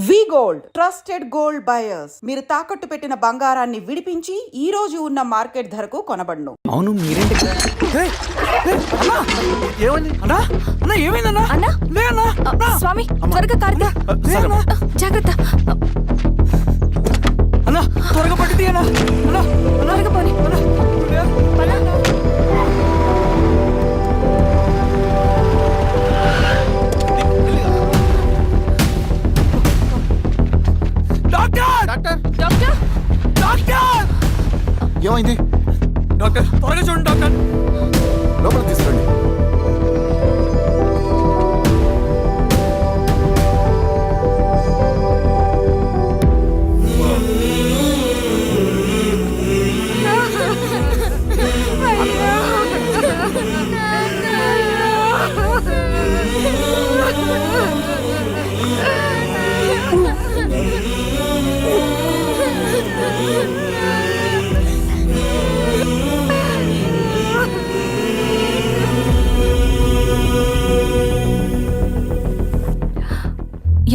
వి gold trusted gold buyers. మీరు తాకట్టు పెట్టిన బంగారాన్ని విడిపించి ఈ రోజు ఉన్న మార్కెట్ ధరకు కొనబడును. అవును మీరేంటి ఏమైందన్నా? స్వామి త్వరగా కారుదా, జాగ్రత్త అన్నా, త్వరగా పట్టి అన్నా, త్వరగా పోనీ. ఏమైంది డాక్టర్? త్వరగా చూడండి డాక్టర్. లోపల తీసుకురండి.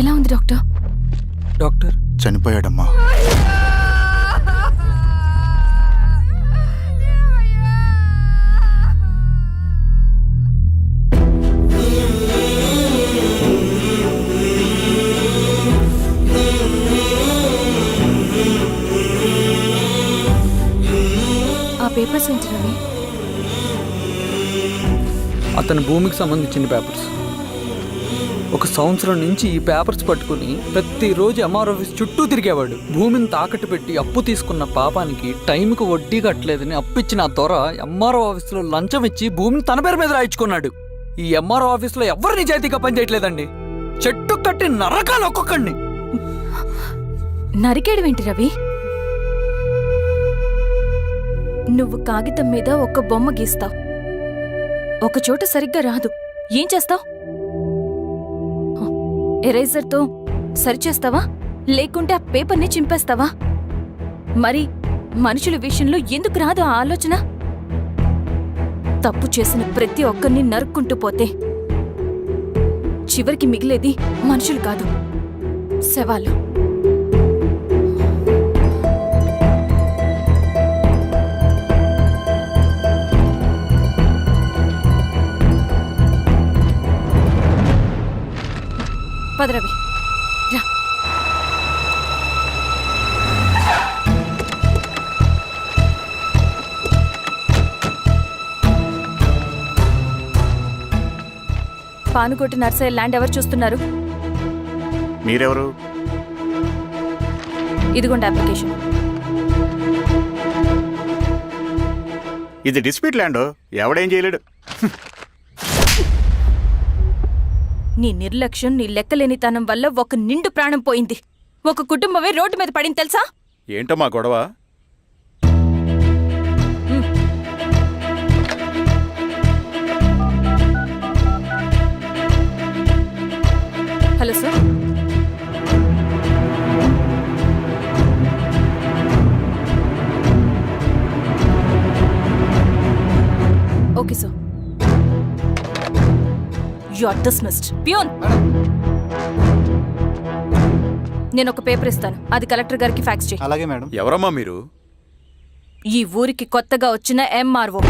ఎలా ఉంది డాక్టర్? డాక్టర్ చనిపోయాడమ్మా. ఆ పేపర్స్ ఏంటి రవి? అతని భూమికి సంబంధించిన పేపర్స్. ఒక సంవత్సరం నుంచి ఈ పేపర్స్ పట్టుకుని ప్రతిరోజు ఎంఆర్ ఆఫీస్ చుట్టూ తిరిగేవాడు. భూమిని తాకట్టు పెట్టి అప్పు తీసుకున్న పాపానికి టైంకి వడ్డీ కట్టలేదని అప్పిచ్చిన ఆ దొర ఎంఆర్ఓ ఆఫీస్లో లంచం ఇచ్చి భూమిని తన పేరు మీద రాయించుకున్నాడు. ఈ ఎంఆర్ఓ ఆఫీస్లో ఎవరు నిజాయితీగా పనిచేయట్లేదండి. చెట్టు కట్టి నరకాలు ఒక్కొక్కడిని. నరికేడవేంటి రవి? నువ్వు కాగితం మీద ఒక బొమ్మ గీస్తావు, ఒక చోట సరిగ్గా రాదు, ఏం చేస్తావు? ఎరేజర్తో సరిచేస్తావా, లేకుంటే ఆ పేపర్ని చింపేస్తావా? మరి మనుషుల విషయంలో ఎందుకు రాదు ఆ ఆలోచన? తప్పు చేసిన ప్రతి ఒక్కరిని నరుక్కుంటూ పోతే చివరికి మిగిలేది మనుషులు కాదు, శవాలు. పదరవి రా. పానుకోటి నర్సయ్య ల్యాండ్ ఎవరు చూస్తున్నారు? మీరెవరు? ఇదిగోండి అప్లికేషన్. ఇది డిస్ప్యూట్ ల్యాండ్, ఎవడేం చేయలేడు. నీ నిర్లక్ష్యం, నీ లెక్కలేనితనం వల్ల ఒక నిండు ప్రాణం పోయింది. ఒక కుటుంబమే రోడ్డు మీద పడింది తెలుసా? ఏంటో మా గొడవ? Hello sir. Okay sir. You are dismissed. Peon, నేను ఒక పేపర్ ఇస్తాను, అది కలెక్టర్ గారికి ఫ్యాక్స్ చేయి. అలాగే మేడం. ఎవరమ్మా మీరు? ఈ ఊరికి కొత్తగా వచ్చిన ఎంఆర్ఓ.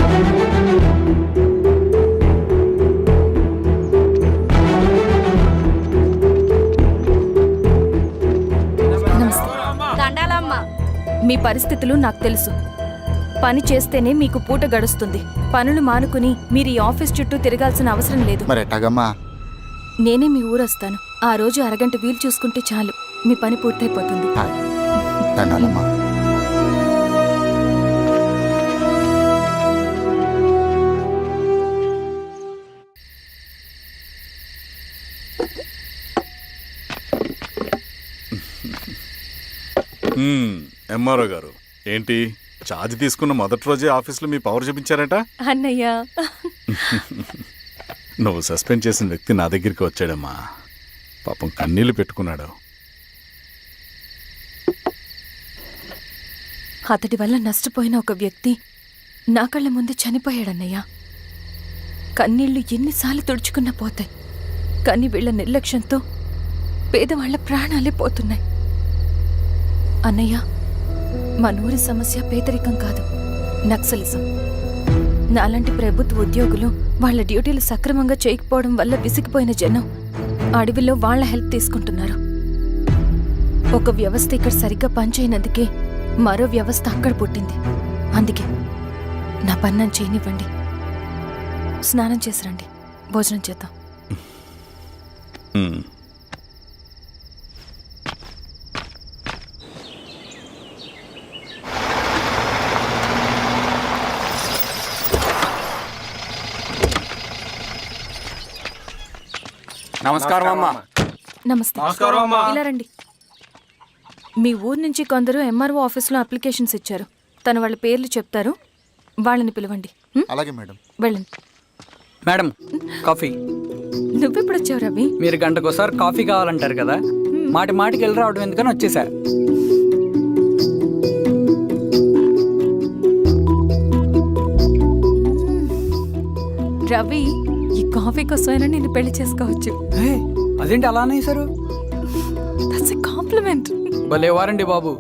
నమస్తే. మీ పరిస్థితులు నాకు తెలుసు. పని చేస్తేనే మీకు పూట గడుస్తుంది. పనులు మానుకుని మీరు ఈ ఆఫీస్ చుట్టూ తిరగాల్సిన అవసరం లేదు. మరి ఎట్టాగమ్మా? నేనే మీ ఊరొస్తాను. ఆ రోజు అరగంట వీలు చూసుకుంటే చాలు, మీ పని పూర్తయిపోతుంది. దండాలమ్మా. ఎంఆర్ఓ గారు ఏంటి ఛార్జ్ తీసుకున్న మొదటి రోజే ఆఫీస్లో మీ పవర్ చూపించారట? అన్నయ్య, నువ్వు సస్పెండ్ చేసిన వ్యక్తి నా దగ్గరికి వచ్చాడమ్మా. పాపం కన్నీళ్లు పెట్టుకున్నాడు. అతడి వల్ల నష్టపోయిన ఒక వ్యక్తి నా కళ్ళ ముందు చనిపోయాడన్నయ్య. కన్నీళ్లు ఎన్నిసార్లు తుడుచుకున్నా పోతాయి. కానీ వీళ్ల నిర్లక్ష్యంతో పేదవాళ్ల ప్రాణాలే పోతున్నాయి. అన్నయ్య, మనూరి సమస్య పేదరికం కాదు, నక్సలిజం. నాలాంటి ప్రభుత్వ ఉద్యోగులు వాళ్ళ డ్యూటీలు సక్రమంగా చేయకపోవడం వల్ల విసిగిపోయిన జనం అడవిలో వాళ్ళ హెల్ప్ తీసుకుంటున్నారు. ఒక వ్యవస్థ ఇక్కడ సరిగ్గా పనిచేయనందుకే మరో వ్యవస్థ అక్కడ పుట్టింది. అందుకే నా పన్నం చేయనివ్వండి. స్నానం చేసి రండి, భోజనం చేద్దాం. నమస్కారం అమ్మా. నమస్తే. ఇలా రండి. మీ ఊరు నుంచి కొందరు ఎంఆర్ఓ ఆఫీస్లో అప్లికేషన్స్ ఇచ్చారు. తను వాళ్ళ పేర్లు చెప్తారు, వాళ్ళని పిలవండి. అలాగే మేడం. వెళ్ళండి. Madam, coffee. నువ్వెప్పుడు వచ్చావు రవి? మీరు గంటకోసారి కాఫీ కావాలంటారు కదా, మాటి మాటికి వెళ్ళి రావడం ఎందుకని వచ్చేసా. రవి, ఈ కాఫీ కోసమైనా నేను పెళ్లి చేసుకోవచ్చు. హే, అదేంటి అలా అనేసారు? That's a compliment. భలే వారండి బాబు.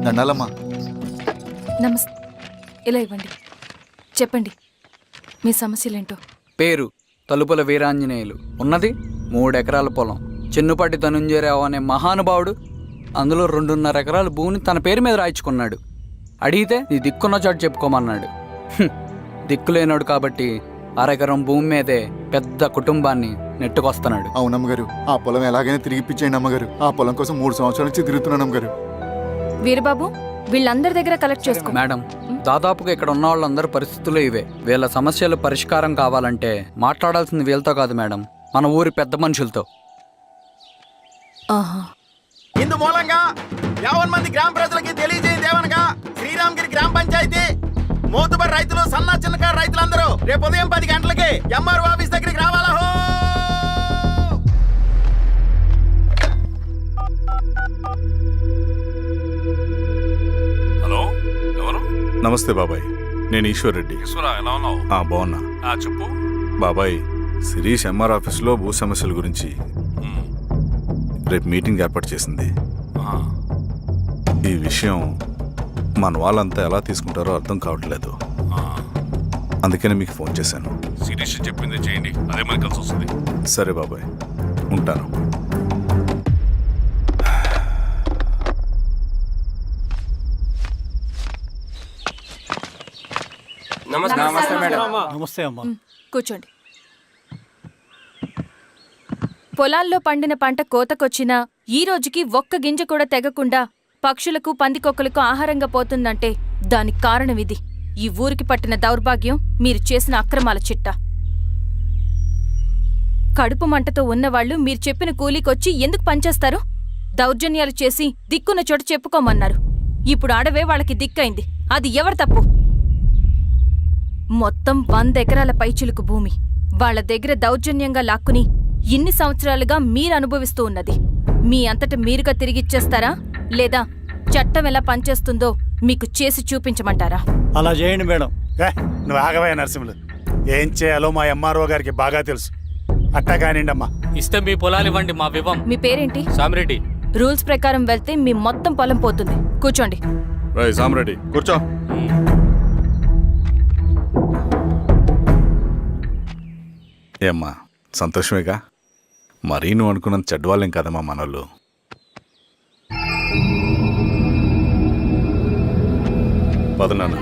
దండాలమ్మా. నమస్తే. ఇలా ఇవ్వండి. చెప్పండి, మీ సమస్యలేంటో. పేరు తలుపుల వీరాంజనేయులు. ఉన్నది 3 ఎకరాల పొలం. చెన్నుపాటి ధనుంజయరావు అనే మహానుభావుడు అందులో 2.5 ఎకరాల భూమిని తన పేరు మీద రాయించుకున్నాడు. అడిగితే నీ దిక్కున్న చోటు చెప్పుకోమన్నాడు. దిక్కులేనాడు కాబట్టి 1/2 ఎకరం భూమి మీదే పెద్ద కుటుంబాన్ని నెట్టుకొస్తున్నాడు. అవునమ్మగారు, ఆ పొలం ఎలాగైనా తిరిగి ఇప్పించేయండి అమ్మగారు. ఆ పొలం కోసం 3 సంవత్సరాల నుంచి తిరుగుతున్నాను అమ్మగారు. వీరబాబు, వీళ్ళందరి దగ్గర కలెక్ట్ చేసుకో. మేడం, దాదాపుగా ఇక్కడ ఉన్న వాళ్ళందరూ పరిస్థితులు ఇవే. వీళ్ళ సమస్యలు పరిష్కారం కావాలంటే మాట్లాడాల్సింది వీళ్ళతో కాదు మేడం, మన ఊరి పెద్ద మనుషులతో. ఆహా. ఇందు మూలంగా 50 మంది గ్రామ ప్రజలకి తెలియజేయదేవనగా శ్రీరామగిరి గ్రామ పంచాయతీ మోతుబరి రైతులు, సన్న చిన్నకారు రైతులందరూ రేపు ఉదయం 10 గంటలకి ఎంఆర్ఓ ఆఫీస్ దగ్గరికి రావాలా. హలో, ఎవరు? నమస్తే బాబాయ్, నేను ఈశ్వర్ రెడ్డి. ఎలా ఉన్నావు? బాగున్నా. చెప్పు. బాబాయ్, శిరీష్ ఎంఆర్ ఆఫీస్లో భూ సమస్యల గురించి రేపు మీటింగ్ ఏర్పాటు చేసింది. ఈ విషయం మన వాళ్ళంతా ఎలా తీసుకుంటారో అర్థం కావట్లేదు. అందుకనే మీకు ఫోన్ చేశాను. శిరీష్ చెప్పింది చేయండి, అదే మనకి కలిసి వస్తుంది. సరే బాబాయ్, ఉంటాను. నమస్తే మేడం. నమస్తే అమ్మా. కూర్చోండి. పొలాల్లో పండిన పంట కోతకొచ్చినా ఈ రోజుకి ఒక్క గింజ కూడా తెగకుండా పక్షులకు, పందికొక్కలకు ఆహారంగా పోతుందంటే దానికి కారణం ఇది. ఈ ఊరికి పట్టిన దౌర్భాగ్యం మీరు చేసిన అక్రమాల చిట్టా. కడుపు మంటతో ఉన్నవాళ్లు మీరు చెప్పిన కూలీకొచ్చి ఎందుకు పనిచేస్తారు? దౌర్జన్యాలు చేసి దిక్కున్న చోట చెప్పుకోమన్నారు. ఇప్పుడు ఆడవే వాళ్ళకి దిక్కైంది. అది ఎవరి తప్పు? మొత్తం 100 ఎకరాల పైచిలుకు భూమి వాళ్ళ దగ్గర దౌర్జన్యంగా లాక్కుని ఇన్ని సంవత్సరాలుగా మీరు అనుభవిస్తూ ఉన్నది. మీ అంతట మీరుగా తిరిగిచ్చేస్తారా, లేదా చట్టం ఎలా పనిచేస్తుందో మీకు చేసి చూపించమంటారా? అలా చేయండి మేడం. నువ్వు ఆగవే నరసింహులు. ఏం చేయాలో మా ఎంఆర్ఓ గారికి బాగా తెలుసు. అట్టా కానివ్వండి అమ్మా. ఇస్తే మీ పొలాలు ఇవ్వండి, మా వివం. మీ పేరేంటి? సామిరెడ్డి. రూల్స్ ప్రకారం వెళ్తే మీ మొత్తం పొలం పోతుంది. కూర్చోండి. రై సామరెడ్డి, కూర్చో. ఏమ్మా, సంతోషమేగా? మరీ నువ్వు అనుకున్నంత చెడ్డవాళ్ళేం కదమ్మా మనోళ్ళు. పదనాన్న.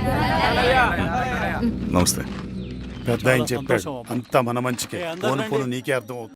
నమస్తే. పెద్ద ఆయన చెప్పాడు, అంతా మన మంచికే. పోను పోను నీకే అర్థం అవుతుంది.